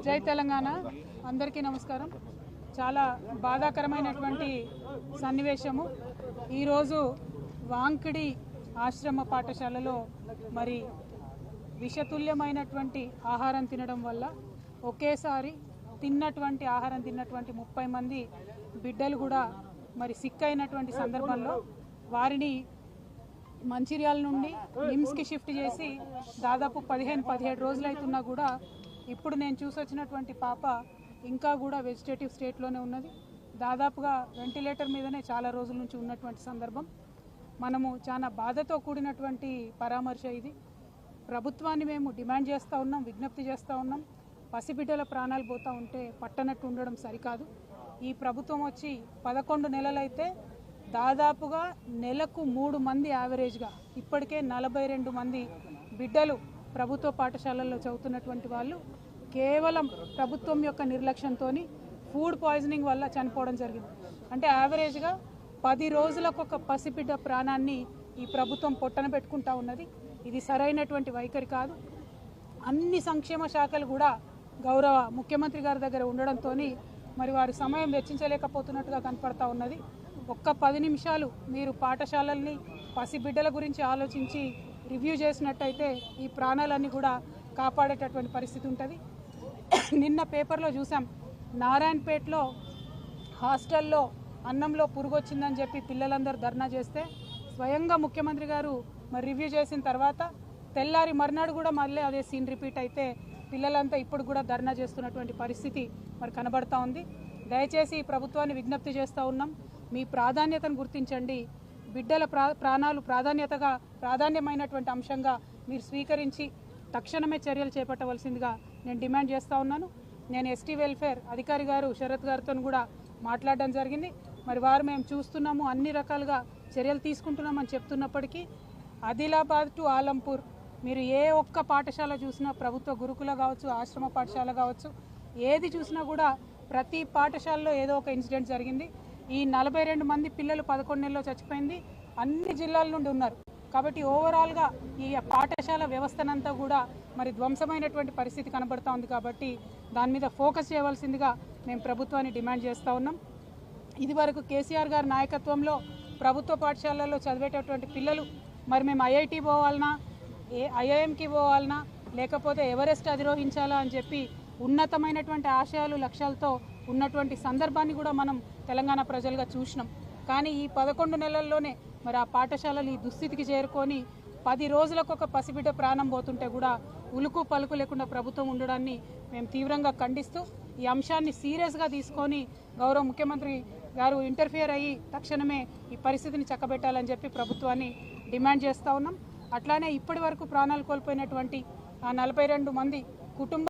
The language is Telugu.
జై తెలంగాణ అందరికీ నమస్కారం. చాలా బాధాకరమైనటువంటి సన్నివేశము. ఈరోజు వాంకిడి ఆశ్రమ పాఠశాలలో మరి విషతుల్యమైనటువంటి ఆహారం తినడం వల్ల ఒకేసారి ఆహారం తిన్నటువంటి 30 మంది బిడ్డలు కూడా మరి సిక్ అయినటువంటి సందర్భంలో వారిని మంచిర్యాల నుండి నిమ్స్కి షిఫ్ట్ చేసి దాదాపు 15-17 రోజులు అవుతున్నా కూడా ఇప్పుడు నేను చూసొచ్చినటువంటి పాప ఇంకా కూడా వెజిటేటివ్ స్టేట్లోనే ఉన్నది. దాదాపుగా వెంటిలేటర్ మీదనే చాలా రోజుల నుంచి ఉన్నటువంటి సందర్భం. మనము చాలా బాధతో కూడినటువంటి పరామర్శ ఇది. ప్రభుత్వాన్ని మేము డిమాండ్ చేస్తూ ఉన్నాం, విజ్ఞప్తి చేస్తూ ఉన్నాం. పసిబిడ్డల ప్రాణాలు పోతూ ఉంటే పట్టనట్టు ఉండడం సరికాదు. ఈ ప్రభుత్వం వచ్చి 11 నెలలైతే దాదాపుగా నెలకు 3 మంది యావరేజ్గా ఇప్పటికే 42 మంది బిడ్డలు ప్రభుత్వ పాఠశాలల్లో చదువుతున్నటువంటి వాళ్ళు కేవలం ప్రభుత్వం యొక్క నిర్లక్ష్యంతో ఫుడ్ పాయిజనింగ్ వల్ల చనిపోవడం జరిగింది. అంటే యావరేజ్గా 10 రోజులకు ఒక పసిబిడ్డ ప్రాణాన్ని ఈ ప్రభుత్వం పొట్టన పెట్టుకుంటా ఉన్నది. ఇది సరైనటువంటి వైఖరి కాదు. అన్ని సంక్షేమ శాఖలు కూడా గౌరవ ముఖ్యమంత్రి గారి దగ్గర ఉండడంతో మరి వారి సమయం వెచ్చించలేకపోతున్నట్టుగా కనపడతా ఉన్నది. ఒక్క 10 నిమిషాలు మీరు పాఠశాలల్ని పసిబిడ్డల గురించి ఆలోచించి రివ్యూ చేసినట్టయితే ఈ ప్రాణాలన్నీ కూడా కాపాడేటటువంటి పరిస్థితి ఉంటుంది. నిన్న పేపర్లో చూసాం, నారాయణపేటలో హాస్టల్లో అన్నంలో పురుగు వచ్చిందని చెప్పి పిల్లలందరూ ధర్నా చేస్తే స్వయంగా ముఖ్యమంత్రి గారు మరి రివ్యూ చేసిన తర్వాత తెల్లారి మర్నాడు కూడా మళ్ళీ అదే సీన్ రిపీట్ అయితే పిల్లలంతా ఇప్పుడు కూడా ధర్నా చేస్తున్నటువంటి పరిస్థితి మరి కనబడతా ఉంది. దయచేసి ఈ ప్రభుత్వాన్ని విజ్ఞప్తి చేస్తూ ఉన్నాం, మీ ప్రాధాన్యతను గుర్తించండి. బిడ్డల ప్రాణాలు ప్రాధాన్యమైనటువంటి అంశంగా మీరు స్వీకరించి తక్షణమే చర్యలు చేపట్టవలసిందిగా నేను డిమాండ్ చేస్తూ ఉన్నాను. నేను ఎస్టీ వెల్ఫేర్ అధికారి గారు శరత్ గారితో కూడా మాట్లాడడం జరిగింది. మరి వారు మేము చూస్తున్నాము, అన్ని రకాలుగా చర్యలు తీసుకుంటున్నామని చెప్తున్నప్పటికీ ఆదిలాబాద్ టు ఆలంపూర్ మీరు ఏ ఒక్క పాఠశాల చూసినా, ప్రభుత్వ గురుకుల కావచ్చు, ఆశ్రమ పాఠశాల కావచ్చు, ఏది చూసినా కూడా ప్రతి పాఠశాలలో ఏదో ఒక ఇన్సిడెంట్ జరిగింది. ఈ 42 మంది పిల్లలు 11 నెలల్లో చచ్చిపోయింది. అన్ని జిల్లాల నుండి ఉన్నారు. కాబట్టి ఓవరాల్గా ఈ పాఠశాల వ్యవస్థనంతా కూడా మరి ధ్వంసమైనటువంటి పరిస్థితి కనబడతా ఉంది. కాబట్టి దాని మీద ఫోకస్ చేయవలసిందిగా మేము ప్రభుత్వాన్ని డిమాండ్ చేస్తూ ఉన్నాం. ఇదివరకు కేసీఆర్ గారి నాయకత్వంలో ప్రభుత్వ పాఠశాలల్లో చదివేటటువంటి పిల్లలు మరి మేము ఐఐటి పోవాలన్నా, ఐఐఎంకి పోవాలన్నా, లేకపోతే ఎవరెస్ట్ అధిరోహించాలా అని చెప్పి ఉన్నతమైనటువంటి ఆశయాలు లక్ష్యాలతో ఉన్నటువంటి సందర్భాన్ని కూడా మనం తెలంగాణ ప్రజలుగా చూసినాం. కానీ ఈ 11 నెలల్లోనే మరి ఆ పాఠశాలలు ఈ దుస్థితికి చేరుకొని 10 రోజులకు ఒక పసిబిడ్డ ప్రాణం పోతుంటే కూడా ఉలుకు పలుకు లేకుండా ప్రభుత్వం ఉండడాన్ని మేము తీవ్రంగా ఖండిస్తూ ఈ అంశాన్ని సీరియస్గా తీసుకొని గౌరవ ముఖ్యమంత్రి గారు ఇంటర్ఫియర్ అయ్యి తక్షణమే ఈ పరిస్థితిని చక్కబెట్టాలని చెప్పి ప్రభుత్వాన్ని డిమాండ్ చేస్తూ ఉన్నాం. అట్లానే ఇప్పటి వరకు ప్రాణాలు కోల్పోయినటువంటి ఆ 42 మంది కుటుంబ